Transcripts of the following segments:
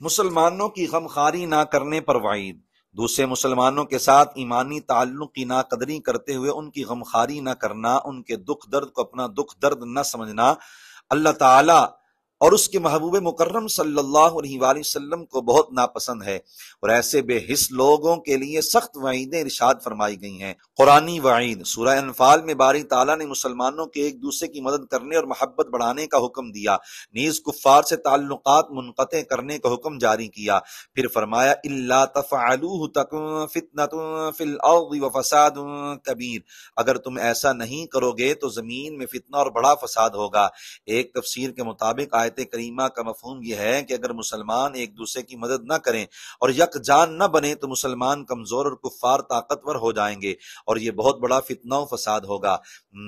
مسلمانوں کی غمخواری نہ کرنے پر وعید۔ دوسرے مسلمانوں کے ساتھ ایمانی تعلق کی ناقدری کرتے ہوئے ان کی غمخواری نہ کرنا، ان کے دکھ درد کو اپنا دکھ درد نہ سمجھنا اللہ تعالی اور اس کے محبوب مکرم صلی اللہ علیہ وآلہ وسلم کو بہت ناپسند ہے، اور ایسے بے حس لوگوں کے لیے سخت وعیدیں ارشاد فرمائی گئی ہیں۔ قرآنی وعید۔ سورہ انفال میں باری تعالیٰ نے مسلمانوں کے ایک دوسرے کی مدد کرنے اور محبت بڑھانے کا حکم دیا، نیز کفار سے تعلقات منقطع کرنے کا حکم جاری کیا۔ پھر فرمایا الا تفعلوه تکن فتنۃ فی الارض وفساد کبیر، اگر تم ایسا نہیں کرو گے تو زمین میں فتنہ اور بڑا فساد ہوگا۔ ایک تفسیر کے مطابق آیت کریمہ کا مفہوم یہ ہے کہ اگر مسلمان ایک دوسرے کی مدد نہ کریں اور یکجان نہ بنے تو مسلمان کمزور اور کفار طاقتور ہو جائیں گے، اور یہ بہت بڑا فتنہ و فساد ہوگا۔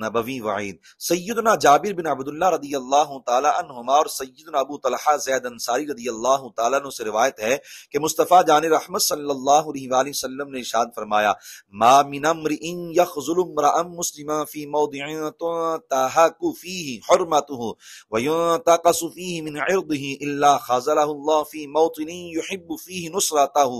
نبوی وعید۔ سیدنا جابر بن عبداللہ رضی اللہ تعالی عنہما اور سیدنا ابو طلحہ زید انصاری رضی اللہ تعالیٰ عنہ سے روایت ہے کہ مصطفیٰ جان رحمت صلی اللہ علیہ وآلہ وسلم نے ارشاد فرمایا ما من امرئ یخذل امرأ مسلما فی موضع تنتهك فیہ حرمته وینتقص فیہ من عرضه الا خذلہ اللہ فی موطن یحب فیہ نصرتہ۔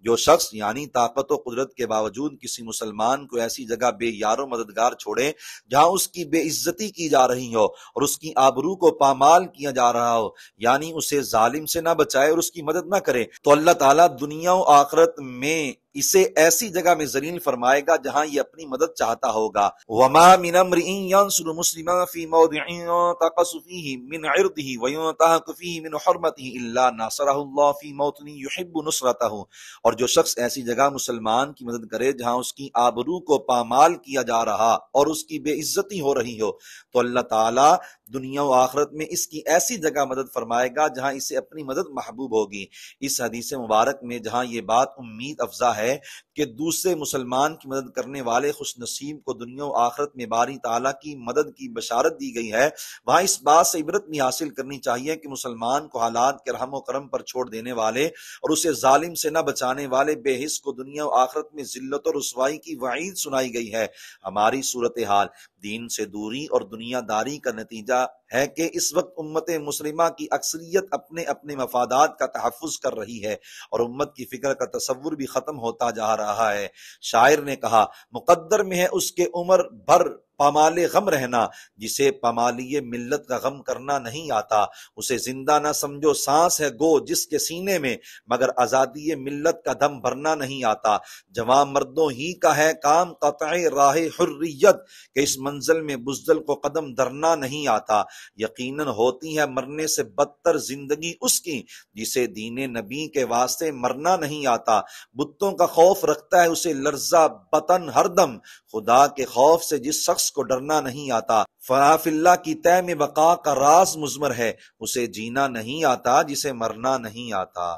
جو شخص یعنی طاقت و قدرت کے باوجود کسی مسلمان کو ایسی جگہ بے یار و مددگار چھوڑے جہاں اس کی بے عزتی کی جا رہی ہو اور اس کی آبرو کو پامال کیا جا رہا ہو، یعنی اسے ظالم سے نہ بچائے اور اس کی مدد نہ کرے، تو اللہ تعالیٰ دنیا و آخرت میں اسے ایسی جگہ میں ذلیل فرمائے گا جہاں یہ اپنی مدد چاہتا ہوگا۔ وما من امرئ ينصر مسلما في موضع تقص فيه من عرضه وينتهك فيه من حرمته الا ناصره الله في موطن يحب نصرته، اور جو شخص ایسی جگہ مسلمان کی مدد کرے جہاں اس کی آبرو کو پامال کیا جا رہا اور اس کی بے عزتی ہو رہی ہو، تو اللہ تعالیٰ دنیا و آخرت میں اس کی ایسی جگہ مدد فرمائے گا جہاں اسے اپنی مدد محبوب ہوگی۔ اس حدیث مبارک میں جہاں یہ بات امید افزا ہے کہ دوسرے مسلمان کی مدد کرنے والے خوش نصیب کو دنیا و آخرت میں باری تعالیٰ کی مدد کی بشارت دی گئی ہے، وہاں اس بات سے عبرت بھی حاصل کرنی چاہیے کہ مسلمان کو حالات کے رحم و کرم پر چھوڑ دینے والے اور اسے ظالم سے نہ بچانے والے بے حس کو دنیا و آخرت میں ذلت اور رسوائی کی وعید سنائی گئی ہے۔ ہماری صورتحال دین سے دوری اور دنیا داری کا نتیجہ ہے کہ اس وقت امت مسلمہ کی اکثریت اپنے اپنے مفادات کا تحفظ کر رہی ہے اور امت کی فکر کا تصور بھی ختم ہوتا جا رہا ہے۔ شاعر نے کہا مقدر میں ہے اس کے عمر بھر پامال غم رہنا، جسے پامالی ملت کا غم کرنا نہیں آتا، اسے زندہ نہ سمجھو سانس ہے گو جس کے سینے میں، مگر آزادی ملت کا دم بھرنا نہیں آتا۔ جوان مردوں ہی کا ہے کام قطع راہ حریت، کہ اس منزل میں بزدل کو قدم دھرنا نہیں آتا۔ یقیناً ہوتی ہے مرنے سے بدتر زندگی اس کی جسے دین نبی کے واسطے مرنا نہیں آتا۔ بتوں کا خوف رکھتا ہے اسے لرزہ بطن ہر دم، خدا کے خوف سے جس شخص کو ڈرنا نہیں آتا۔ فنا فی اللہ کی طے میں بقا کا راز مضمر ہے، اسے جینا نہیں آتا جسے مرنا نہیں آتا۔